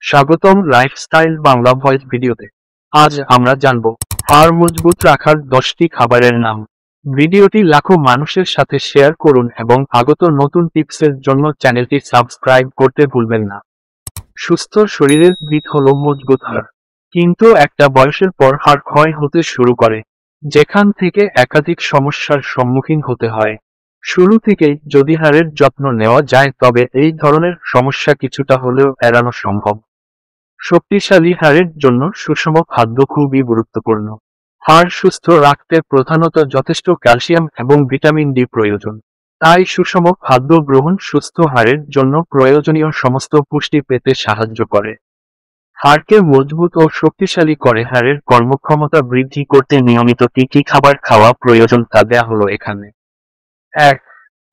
স্বাগতম lifestyle Bangla voice ভিডিওতে। আজ আমরা জানব হাড় মজবুত রাখার 10টি খাবারের নাম। ভিডিওটি লাখো মানুষের সাথে শেয়ার করুন এবং আগত নতুন টিপসের জন্য চ্যানেলটি সাবস্ক্রাইব করতে ভুলবেন না। সুস্থ শরীরের ভিত হলো মজবুত হাড়, কিন্তু একটা বয়সের পর হাড় ক্ষয় হতে শুরু করে, যেখান থেকে একাধিক সমস্যার সম্মুখীন হতে হয়। শুরু থেকেই যদি হাড়ের যত্ন নেওয়া যায় তবে এই ধরনের সমস্যা কিছুটা হলেও এড়ানো সম্ভব। শক্তিশালী হাড়ের জন্য সুষম খাদ্য খুবই গুরুত্বপূর্ণ। হাড় সুস্থ রাখতে প্রধানত যথেষ্ট ক্যালসিয়াম এবং ভিটামিন ডি প্রয়োজন। তাই সুষম খাদ্য গ্রহণ সুস্থ হাড়ের জন্য প্রয়োজনীয় সমস্ত পুষ্টি পেতে সাহায্য করে। হাড়কে মজবুত ও শক্তিশালী করে। হাড়ের কর্মক্ষমতা বৃদ্ধি করতে নিয়মিত কী কী খাবার খাওয়া প্রয়োজন তা দেয়া হলো এখানে। 1.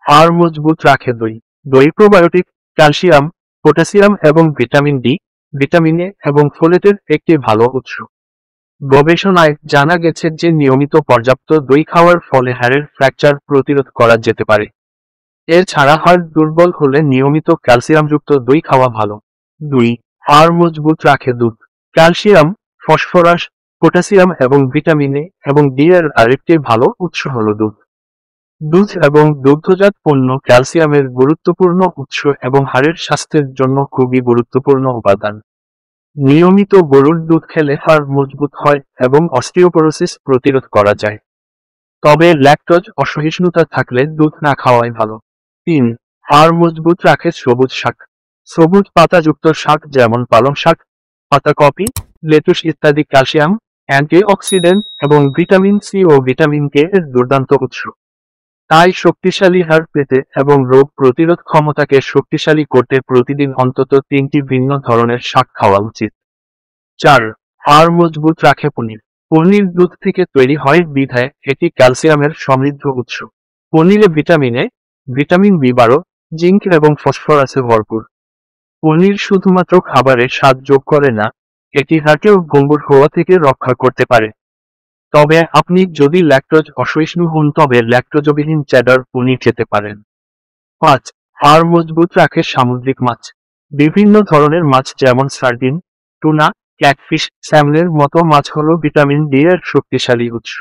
হাড় মজবুত রাখে দই। দই প্রোবায়োটিক, ক্যালসিয়াম, পটাশিয়াম এবং ভিটামিন ডি, ভিটামিন এ এবং ফোলেটের একটি ভালো উৎস। গবেষণায় জানা গেছে যে নিয়মিত পর্যাপ্ত দই খাওয়ার ফলে হাড়ের ফ্র্যাকচার প্রতিরোধ করা যেতে পারে। এছাড়া হাড় দুর্বল হলে নিয়মিত ক্যালসিয়ামযুক্ত দই খাওয়া ভালো। 2. হাড় মজবুত রাখে দুধ। ক্যালসিয়াম, ফসফরাস, পটাশিয়াম এবং ভিটামিন এ এবং ডি এর আরেকটি ভালো উৎস হল দুধ। দুধ এবং দুগ্ধজাত পণ্য ক্যালসিয়ামের গুরুত্বপূর্ণ উৎস এবং হাড়ের স্বাস্থ্যের জন্য খুবই গুরুত্বপূর্ণ উপাদান। নিয়মিত গরুর দুধ খেলে হাড় মজবুত হয় এবং অস্টিওপোরোসিস প্রতিরোধ করা যায়। তবে ল্যাকটোজ অসহিষ্ণুতা থাকলে দুধ না খাওয়াই ভালো। 3. হাড় মজবুত রাখে সবুজ শাক। সবুজ পাতাযুক্ত শাক যেমন পালং শাক, পাতাকপি, লেটুস ইত্যাদি ক্যালসিয়াম, অ্যান্টিঅক্সিডেন্ট এবং ভিটামিন সি ও ভিটামিন কে এর দুর্দান্ত উৎস। তাই শক্তিশালী হাড় পেতে এবং রোগ প্রতিরোধ ক্ষমতাকে শক্তিশালী করতে প্রতিদিন অন্তত 3টি ভিন্ন ধরনের শাক খাওয়া উচিত। 4. হাড় মজবুত রাখে পনির। পনির দুধ থেকে তৈরি হয় বিধায় এটি ক্যালসিয়ামের সমৃদ্ধ উৎস। পনিরে ভিটামিন এ, ভিটামিন বি12, জিঙ্ক এবং ফসফরাসে ভরপুর। পনির শুধুমাত্র খাবারে স্বাদ যোগ করে না, এটি হাড়কেও ভঙ্গুর হওয়া থেকে রক্ষা করতে পারে। তবে আপনি যদি ল্যাকটোজ অসহিষ্ণু হন তবে ল্যাকটোজবিহীন চেডার পনির খেতে পারেন। 5. হাড় মজবুত রাখে সামুদ্রিক মাছ। বিভিন্ন ধরনের মাছ যেমন সার্ডিন, টুনা, ক্যাটফিশ, স্যামনের মতো মাছ হল ভিটামিন ডি এর শক্তিশালী উৎস।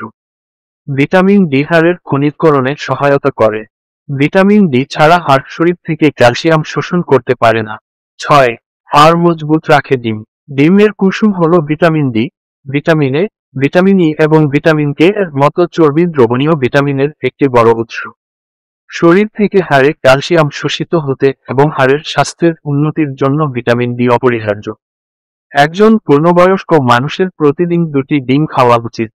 ভিটামিন ডি হাড়ের খনিজকরণে সহায়তা করে। ভিটামিন ডি ছাড়া হাড় শরীর থেকে ক্যালসিয়াম শোষণ করতে পারে না। 6. হাড় মজবুত রাখে ডিম। ডিমের কুসুম হল vitamin D, vitamin A, vitamin E এবং ভিটামিন কে এর মতো চর্বি দ্রবণীয় ভিটামিনের একটি বড় উৎস। শরীর থেকে হাড়ে ক্যালসিয়াম শোষিত হতে এবং হাড়ের স্বাস্থ্যের উন্নতির জন্য ভিটামিন ডি অপরিহার্য। একজন পূর্ণবয়স্ক মানুষের প্রতিদিন 2টি ডিম খাওয়া উচিত।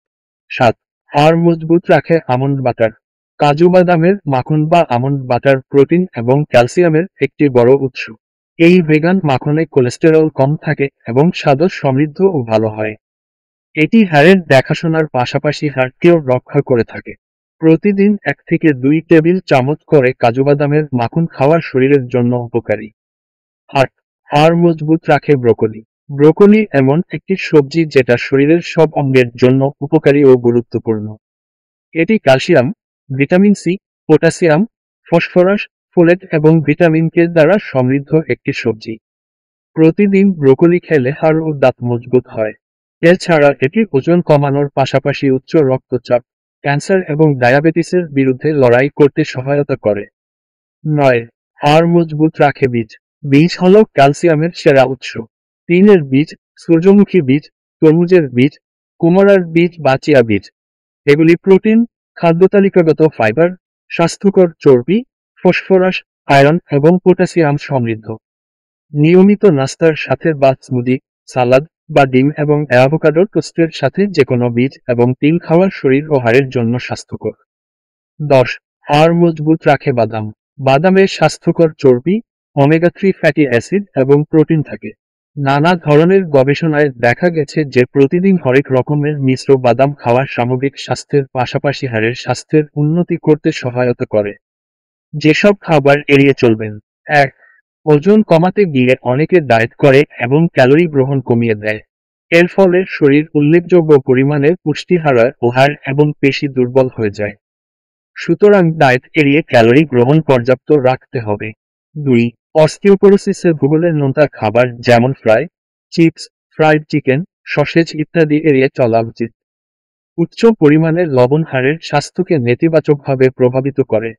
7. হাড় মজবুত রাখে আমন্ড বাটার। কাজু বাদামের মাখন বা আমন্ড বাটার প্রোটিন এবং ক্যালসিয়ামের একটি বড় উৎস। এই ভেগান মাখনে কোলেস্টেরল কম থাকে এবং স্বাদও সমৃদ্ধ ও ভালো হয়। এটি হাড়ের দেখাশোনার পাশাপাশি হাড়কেও রক্ষা করে থাকে। প্রতিদিন 1 থেকে 2 টেবিল চামচ করে কাজু বাদামের মাখন খাওয়া শরীরের জন্য উপকারী। 8. হাড় মজবুত রাখে ব্রোকলি। ব্রোকলি এমন একটি সবজি যেটা শরীরের সব অঙ্গের জন্য উপকারী ও গুরুত্বপূর্ণ। এটি calcium, vitamin C, potassium, phosphorus, folate এবং ভিটামিন কে দ্বারা সমৃদ্ধ একটি সবজি। প্রতিদিন ব্রোকলি খেলে হাড় ও দাঁত মজবুত হয়। এছাড়া এটি ওজন কমানোর পাশাপাশি উচ্চ রক্তচাপ, ক্যান্সার এবং ডায়াবেটিসের বিরুদ্ধে লড়াই করতে সহায়তা করে। 9. হাড় মজবুত রাখে বীজ। বীজ হল ক্যালসিয়ামের সেরা উৎস। তিলের বীজ, সূর্যমুখী বীজ, তরমুজের বীজ, কুমড়ার বীজ বা চিয়া বীজ। এগুলি প্রোটিন, খাদ্যতালিকাগত ফাইবার, স্বাস্থ্যকর চর্বি, ফসফরাস, আয়রন এবং পটাশিয়াম সমৃদ্ধ। নিয়মিত নাস্তার সাথে বা স্মুদি, সালাদ বা ডিম এবং অ্যাভোকাডোর টোস্টের সাথে যেকোনো বীজ এবং তিল খাওয়া শরীর ও হাড়ের জন্য স্বাস্থ্যকর। 10. হাড় মজবুত রাখে বাদাম। বাদামে স্বাস্থ্যকর চর্বি, ওমেগা-3 ফ্যাটি অ্যাসিড এবং প্রোটিন থাকে। নানা ধরনের গবেষণায় দেখা গেছে যে প্রতিদিন হরেক রকমের মিশ্র বাদাম খাওয়া সামগ্রিক স্বাস্থ্যের পাশাপাশি হাড়ের স্বাস্থ্যের উন্নতি করতে সহায়তা করে। যেসব খাবার এড়িয়ে চলবেন। 1. ওজন কমাতে গিয়ে অনেকে ডায়েট করে এবং ক্যালোরি গ্রহণ কমিয়ে দেয়। এর ফলে শরীর উল্লেখযোগ্য পরিমাণে পুষ্টি হারায় ও হাড় এবং পেশি দুর্বল হয়ে যায়। সুতরাং ডায়েট এড়িয়ে ক্যালোরি গ্রহণ পর্যাপ্ত রাখতে হবে। 2. অস্টিওপোরোসিসে ভূগোলের নোনতা খাবার যেমন fry, chips, fried chicken, sausage ইত্যাদি এড়িয়ে চলা উচিত। উচ্চ পরিমাণে লবণ হাড়ের স্বাস্থ্যকে নেতিবাচকভাবে প্রভাবিত করে।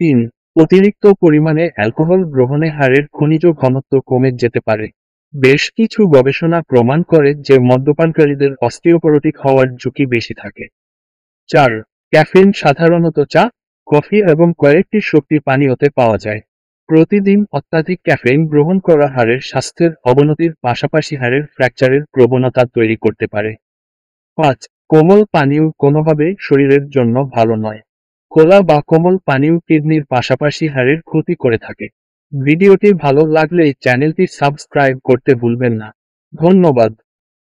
3. অতিরিক্ত পরিমাণে অ্যালকোহল গ্রহণে হাড়ের খনিজ ঘনত্ব কমে যেতে পারে। বেশ কিছু গবেষণা প্রমাণ করে যে মদ্যপানকারীদের অস্টিওপরোটিক হওয়ার ঝুঁকি বেশি থাকে। 4. ক্যাফেইন সাধারণত চা, কফি এবং কয়েকটি শক্তি পানীয়তে পাওয়া যায়। প্রতিদিন অত্যাধিক ক্যাফেইন গ্রহণ করা হাড়ের স্বাস্থ্যের অবনতির পাশাপাশি হাড়ের ফ্র্যাকচারের প্রবণতা তৈরি করতে পারে। 5. কোমল পানীয় কোনোভাবে শরীরের জন্য ভালো নয়। কোলা বা কোমল পানীয় কিডনির পাশাপাশি হাড়ের ক্ষতি করে থাকে। ভিডিওটি ভালো লাগলে চ্যানেলটি সাবস্ক্রাইব করতে ভুলবেন না। ধন্যবাদ।